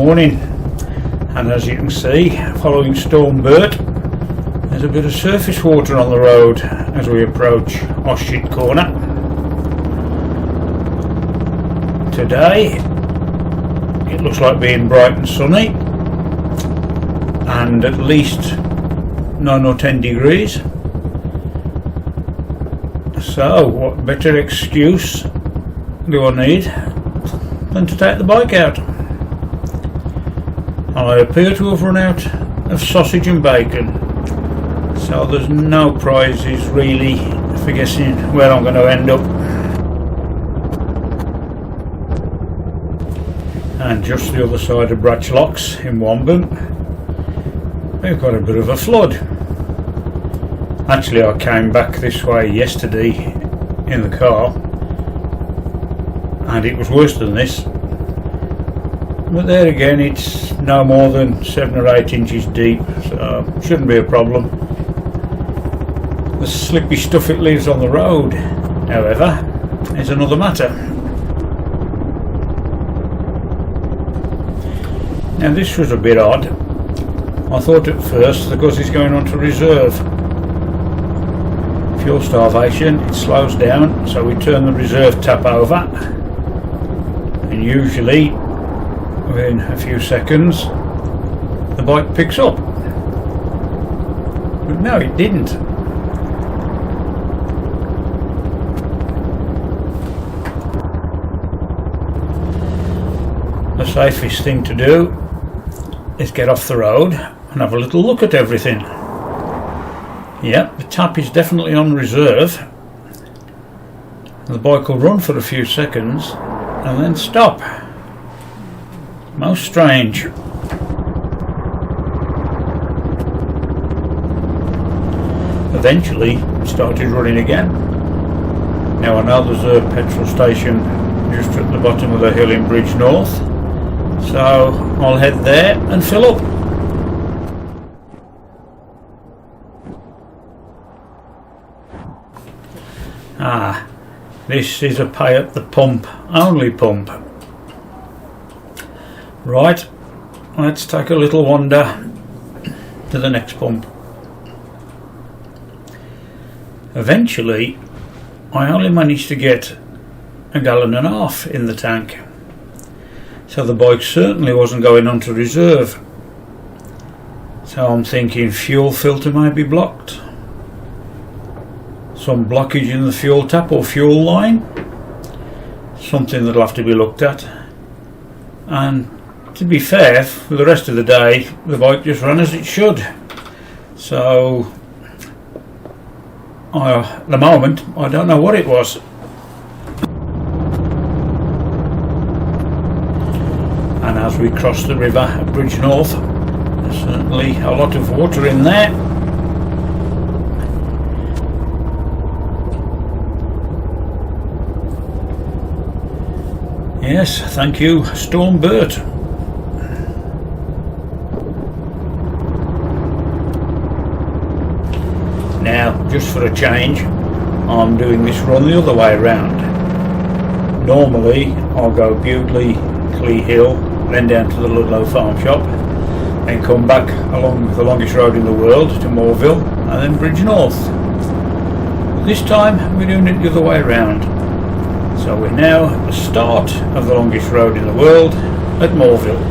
morning, and as you can see, following Storm Bert, there's a bit of surface water on the road as we approach Oshit Corner. Today it looks like being bright and sunny and at least 9 or 10 degrees. So what better excuse do I need than to take the bike out? I appear to have run out of sausage and bacon, so there's no prizes really for guessing where I'm going to end up. And just the other side of Bratchlocks in Womben, we've got a bit of a flood. Actually, I came back this way yesterday in the car and it was worse than this, but there again it's no more than 7 or 8 inches deep, so shouldn't be a problem. The slippy stuff it leaves on the road, however, is another matter. Now this was a bit odd. I thought at first the Guzzi's going on to reserve. Fuel starvation, it slows down, so we turn the reserve tap over, and usually within a few seconds the bike picks up. But no, it didn't. The safest thing to do is get off the road and have a little look at everything. Yep, the tap is definitely on reserve. The bike will run for a few seconds and then stop. Most strange. Eventually it started running again. Now I know there's a petrol station just at the bottom of the hill in Bridge North, so I'll head there and fill up. This is a pay at the pump only pump. Right, let's take a little wander to the next pump. Eventually I only managed to get 1.5 gallons in the tank, so the bike certainly wasn't going on to reserve. So I'm thinking fuel filter might be blocked, some blockage in the fuel tap or fuel line, something that'll have to be looked at. And to be fair, for the rest of the day the bike just ran as it should, so at the moment I don't know what it was. And as we cross the river at Bridge North, there's certainly a lot of water in there. Yes, thank you, Storm Bert. Now, just for a change, I'm doing this run the other way around. Normally, I'll go Bewdley, Clee Hill, then down to the Ludlow Farm Shop, then come back along the longest road in the world to Moorville, and then Bridge North. But this time, we're doing it the other way around. So we're now at the start of the longest road in the world at Moorville.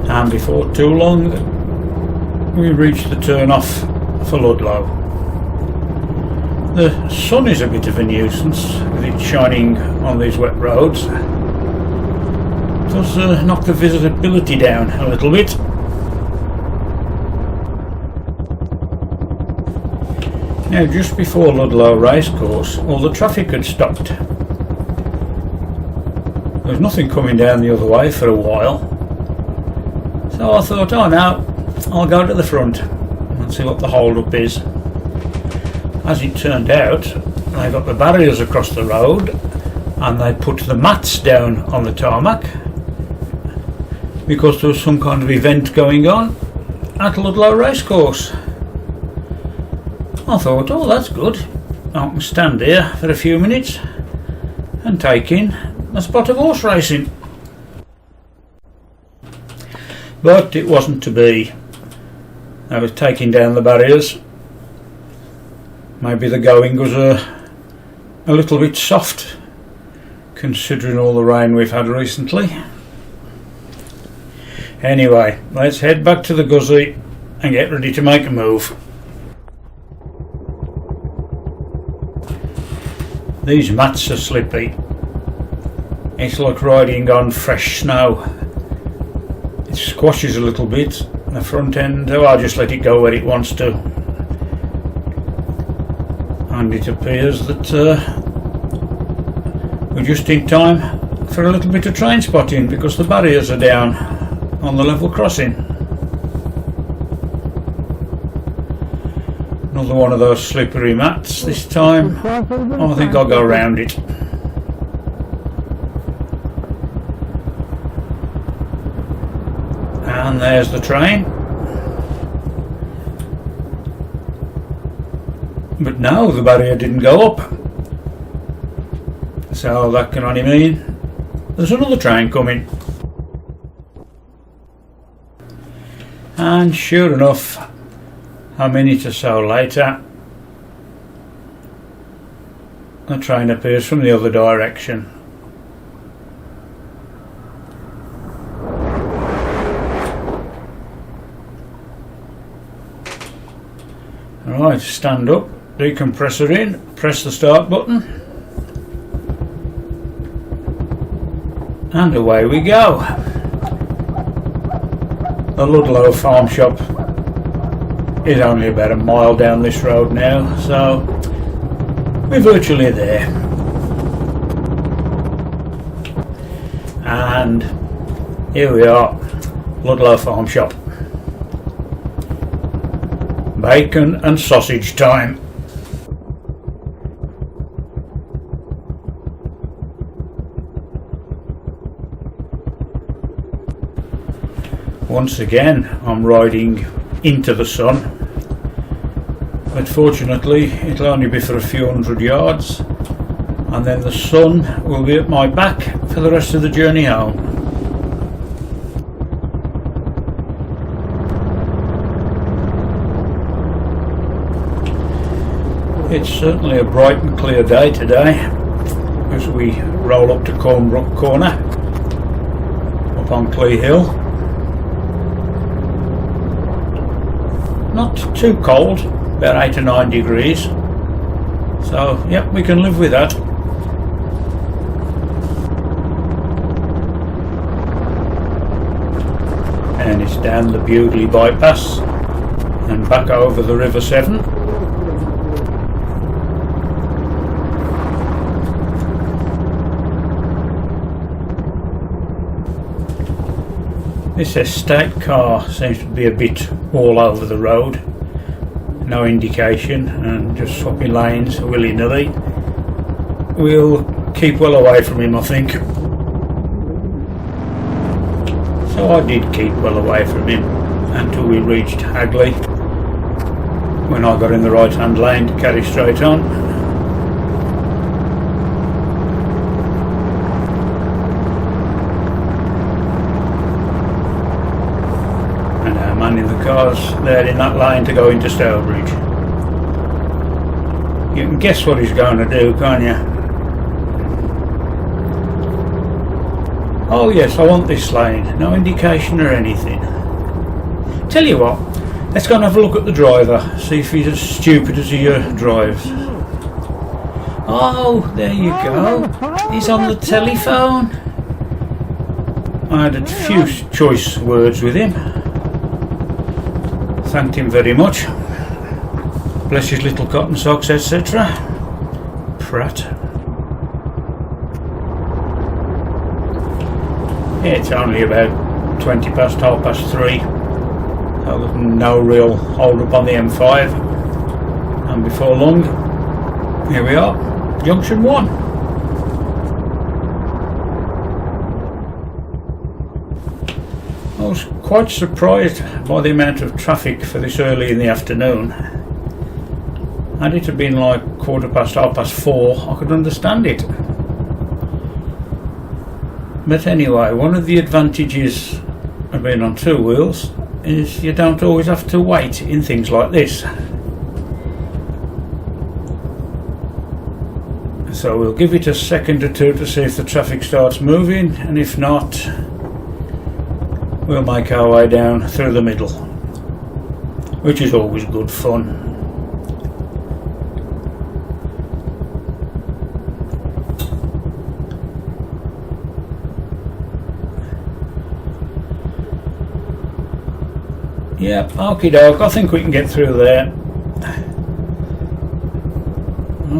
And before too long we reach the turn off for Ludlow. The sun is a bit of a nuisance with it shining on these wet roads. It does knock the visibility down a little bit. Now just before Ludlow Racecourse all the traffic had stopped. There was nothing coming down the other way for a while, so I thought, oh no, I'll go to the front and see what the hold up is. As it turned out, they got the barriers across the road and they put the mats down on the tarmac because there was some kind of event going on at Ludlow Racecourse. I thought, oh, that's good. I can stand here for a few minutes and take in a spot of horse racing. But it wasn't to be. I was taking down the barriers. Maybe the going was a little bit soft, considering all the rain we've had recently. Anyway, let's head back to the Guzzi and get ready to make a move. These mats are slippy. It's like riding on fresh snow. It squashes a little bit. The front end, oh, I'll just let it go where it wants to. And it appears that we're just in time for a little bit of train spotting because the barriers are down on the level crossing. Another one of those slippery mats this time. Oh, I think I'll go around it. And there's the train. But no, the barrier didn't go up. So that can only mean there's another train coming. And sure enough, a minute or so later, the train appears from the other direction. Right, stand up, decompressor in, press the start button, and away we go. The Ludlow farm shop is only about a mile down this road now, so we're virtually there. And here we are, Ludlow farm shop. Bacon and sausage time. Once again I'm riding into the sun, but fortunately it'll only be for a few hundred yards, and then the sun will be at my back for the rest of the journey home. It's certainly a bright and clear day today as we roll up to Cornbrook Corner up on Clee Hill. Not too cold, about 8 or 9 degrees, so yep, we can live with that. And it's down the Bewdley bypass and back over the River Severn. This estate car seems to be a bit all over the road, no indication, and just swapping lanes willy-nilly. We'll keep well away from him, I think. So I did keep well away from him until we reached Hagley, when I got in the right hand lane to carry straight on. In the cars there in that line to go into Stourbridge. You can guess what he's going to do, can't you? Oh yes, I want this lane. No indication or anything. Tell you what, let's go and have a look at the driver, see if he's as stupid as he drives. Oh, there you go. He's on the telephone. I had a few choice words with him. Thanked him very much. Bless his little cotton socks, etc. Prat. Yeah, it's only about 20 past, 3:30. So no real hold up on the M5. And before long, here we are, Junction 1. I was quite surprised by the amount of traffic for this early in the afternoon. Had it have been like 4:15, I could understand it. But anyway, one of the advantages of being on two wheels is you don't always have to wait in things like this. So we'll give it a second or two to see if the traffic starts moving, and if not, we'll make our way down through the middle, which is always good fun. Yep, okie doke, I think we can get through there.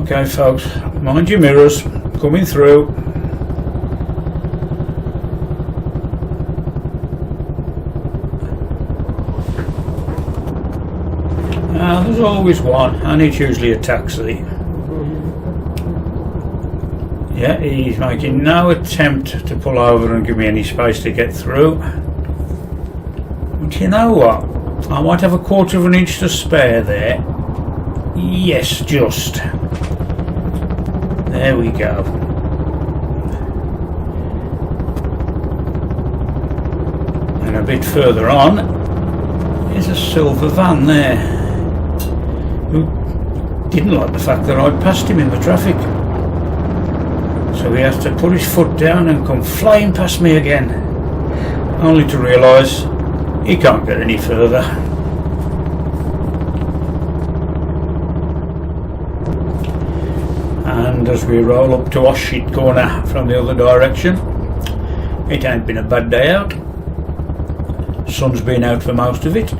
Okay folks, mind your mirrors, coming through. Now there's always one, and it's usually a taxi. Yeah, he's making no attempt to pull over and give me any space to get through. But you know what? I might have a quarter of an inch to spare there. Yes, just. There we go. And a bit further on is a silver van there, who didn't like the fact that I'd passed him in the traffic. So he has to put his foot down and come flying past me again, only to realise he can't get any further. And as we roll up to Oshit corner from the other direction, it ain't been a bad day out. Sun's been out for most of it.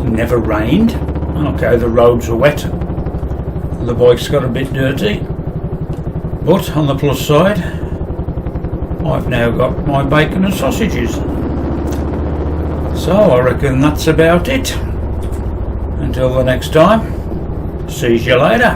Never rained. Okay, the roads are wet. The bike's got a bit dirty. But on the plus side, I've now got my bacon and sausages. So I reckon that's about it. Until the next time, see you later.